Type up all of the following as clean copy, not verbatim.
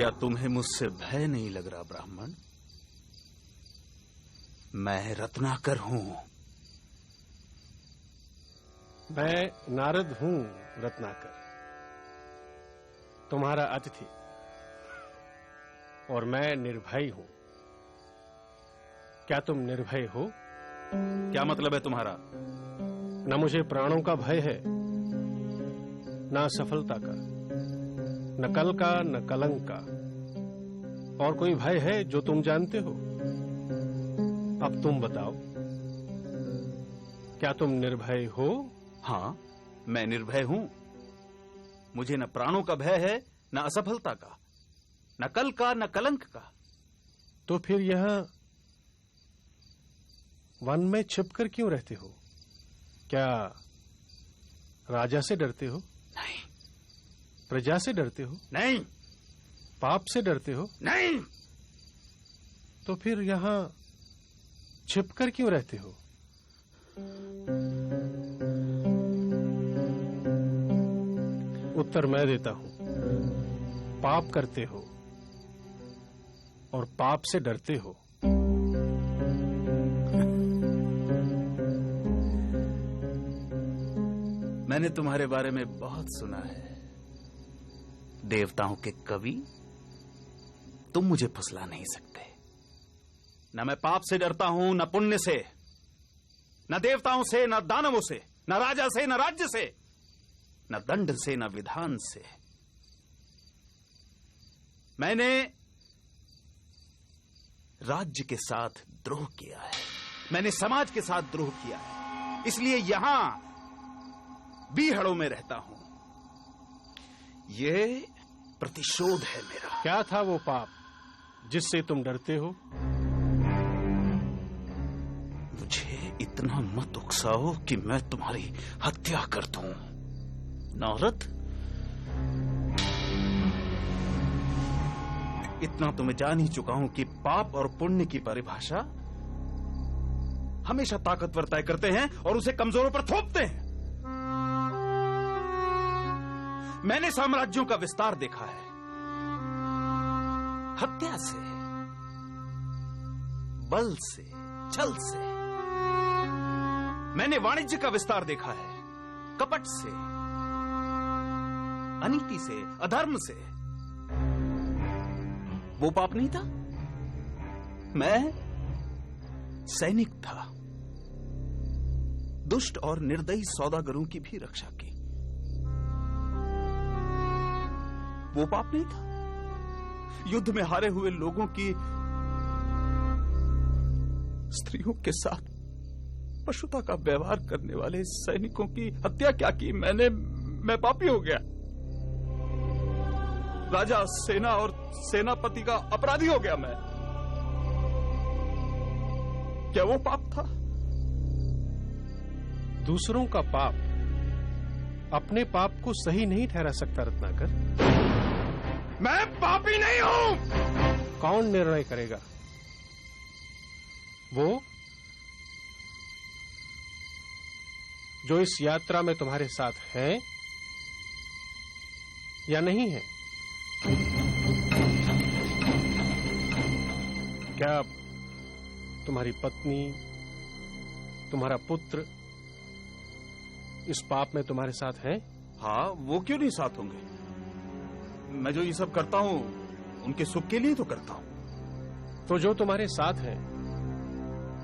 क्या तुम्हें मुझसे भय नहीं लग रहा ब्राह्मण? मैं रत्नाकर हूं। मैं नारद हूं रत्नाकर, तुम्हारा अतिथि, और मैं निर्भय हूं। क्या तुम निर्भय हो? क्या मतलब है तुम्हारा? न मुझे प्राणों का भय है, न सफलता का, न कल का, न कलंक का। और कोई भय है जो तुम जानते हो? अब तुम बताओ, क्या तुम निर्भय हो? हाँ, मैं निर्भय हूं। मुझे न प्राणों का भय है, न असफलता का, न कल का, न कलंक का। तो फिर यहां वन में छिपकर क्यों रहते हो? क्या राजा से डरते हो? नहीं। प्रजा से डरते हो? नहीं। पाप से डरते हो? नहीं। तो फिर यहां छिपकर क्यों रहते हो? उत्तर मैं देता हूं। पाप करते हो और पाप से डरते हो। मैंने तुम्हारे बारे में बहुत सुना है। देवताओं के कवि, तुम मुझे फुसला नहीं सकते। न मैं पाप से डरता हूं, न पुण्य से, न देवताओं से, न दानवों से, न राजा से, न राज्य से, न दंड से, न विधान से। मैंने राज्य के साथ द्रोह किया है, मैंने समाज के साथ द्रोह किया है, इसलिए यहां बीहड़ों में रहता हूं। यह प्रतिशोध है मेरा। क्या था वो पाप जिससे तुम डरते हो? मुझे इतना मत उकसाओ कि मैं तुम्हारी हत्या कर दूं। नारद, इतना तो मैं जान ही चुका हूं कि पाप और पुण्य की परिभाषा हमेशा ताकतवर तय करते हैं और उसे कमजोरों पर थोपते हैं। मैंने साम्राज्यों का विस्तार देखा है, हत्या से, बल से, छल से। मैंने वाणिज्य का विस्तार देखा है, कपट से, अनीति से, अधर्म से। वो पाप नहीं था। मैं सैनिक था, दुष्ट और निर्दयी सौदागरों की भी रक्षा की। वो पाप नहीं था। युद्ध में हारे हुए लोगों की स्त्रियों के साथ पशुता का व्यवहार करने वाले सैनिकों की हत्या क्या की? मैं पापी हो गया। राजा, सेना और सेनापति का अपराधी हो गया मैं। क्या वो पाप था? दूसरों का पाप अपने पाप को सही नहीं ठहरा सकता रत्नाकर। मैं पापी नहीं हूं। कौन निर्णय करेगा? वो जो इस यात्रा में तुम्हारे साथ हैं या नहीं है? क्या तुम्हारी पत्नी, तुम्हारा पुत्र इस पाप में तुम्हारे साथ हैं? हाँ, वो क्यों नहीं साथ होंगे? मैं जो ये सब करता हूं उनके सुख के लिए तो करता हूं। तो जो तुम्हारे साथ हैं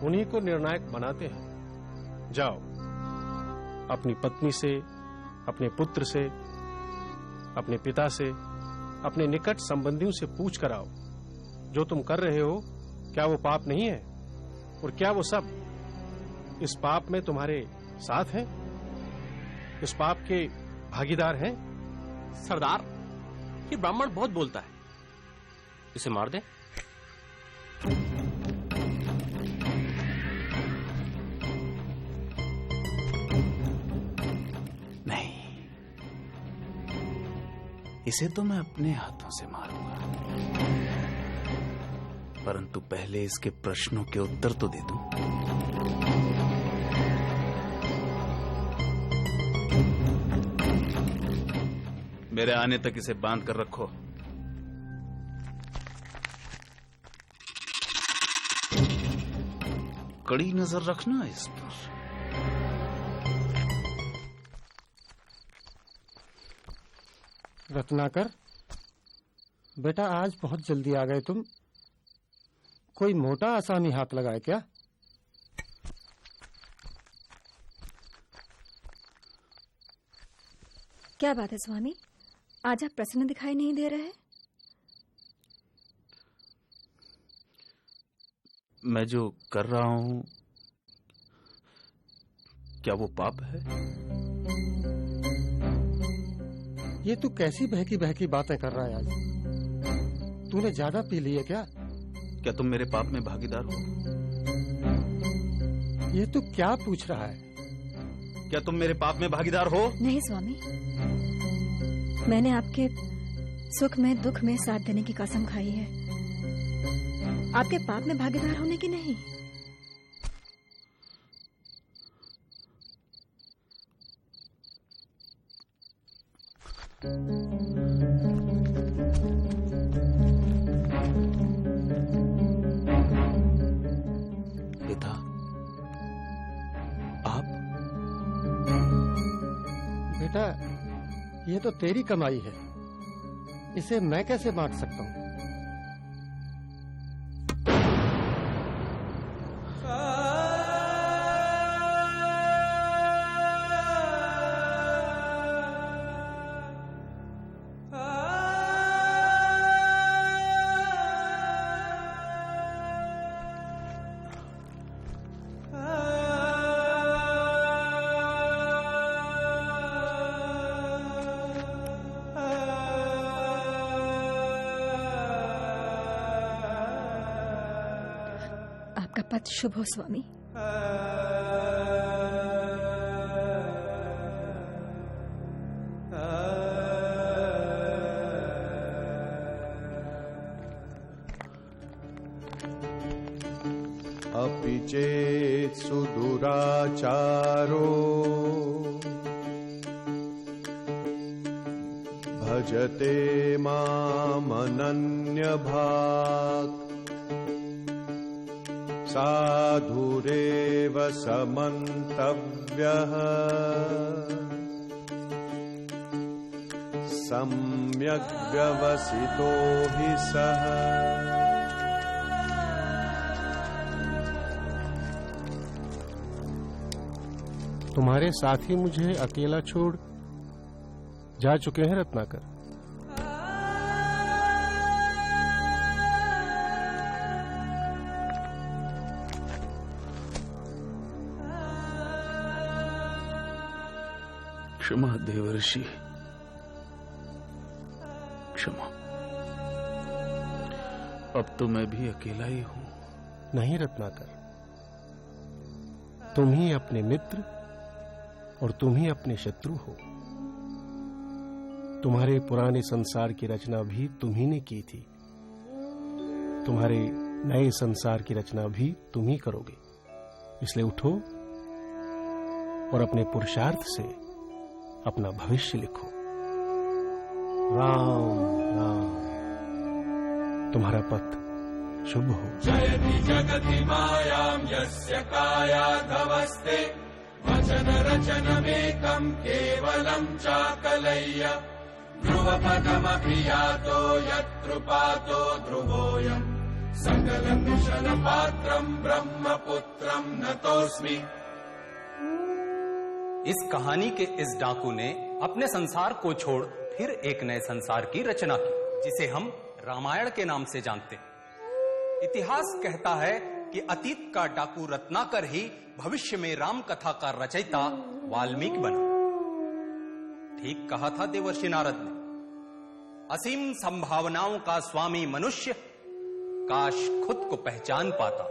उन्हीं को निर्णायक बनाते हैं। जाओ, अपनी पत्नी से, अपने पुत्र से, अपने पिता से, अपने निकट संबंधियों से पूछ कर आओ, जो तुम कर रहे हो क्या वो पाप नहीं है? और क्या वो सब इस पाप में तुम्हारे साथ हैं? इस पाप के भागीदार हैं? सरदार, ये ब्राह्मण बहुत बोलता है, इसे मार दे। नहीं, इसे तो मैं अपने हाथों से मारूंगा, परंतु पहले इसके प्रश्नों के उत्तर तो दे दूं। मेरे आने तक इसे बांध कर रखो, कड़ी नजर रखना इस पर। रत्नाकर बेटा, आज बहुत जल्दी आ गए तुम। कोई मोटा आसामी हाथ लगाए क्या? क्या बात है स्वामी, आज आप प्रसन्न दिखाई नहीं दे रहे? मैं जो कर रहा हूं, क्या वो पाप है? ये तू कैसी बहकी बहकी बातें कर रहा है आज? तूने ज्यादा पी ली है क्या? क्या तुम मेरे पाप में भागीदार हो? ये तू क्या पूछ रहा है? क्या तुम मेरे पाप में भागीदार हो? नहीं स्वामी, मैंने आपके सुख में दुख में साथ देने की कसम खाई है, आपके पाप में भागीदार होने की नहीं। पिता, आप? बेटा, ये तो तेरी कमाई है, इसे मैं कैसे बांट सकता हूँ? आपका पथ शुभ हो स्वामी। अपि चेत् सुदुराचारो भजते मामनन्यभाक् साधुरेव समन्तव्यः सम्यग् व्यवसितो हि सः। तुम्हारे साथी मुझे अकेला छोड़ जा चुके हैं रत्नाकर। क्षमा देवर्षि, क्षमा। अब तो मैं भी अकेला ही हूं। नहीं रत्नाकर, तुम ही अपने मित्र और तुम ही अपने शत्रु हो। तुम्हारे पुराने संसार की रचना भी तुम ही ने की थी, तुम्हारे नए संसार की रचना भी तुम ही करोगे। इसलिए उठो और अपने पुरुषार्थ से अपना भविष्य लिखो। राम राम। तुम्हारा पथ शुभ हो। जयति जगति मायां यस्य कायाधवस्ते वचन रचनमेकं केवलं चाकलय्य ध्रुवपदमपि यातो यत्कृपातो ध्रुवोऽयं सकलकुशलपात्रं ब्रह्मपुत्रं नतोऽस्मि। इस कहानी के इस डाकू ने अपने संसार को छोड़ फिर एक नए संसार की रचना की, जिसे हम रामायण के नाम से जानते हैं। इतिहास कहता है कि अतीत का डाकू रत्नाकर ही भविष्य में राम कथा का रचयिता वाल्मीकि बना। ठीक कहा था देवर्षि नारद ने, असीम संभावनाओं का स्वामी मनुष्य काश खुद को पहचान पाता।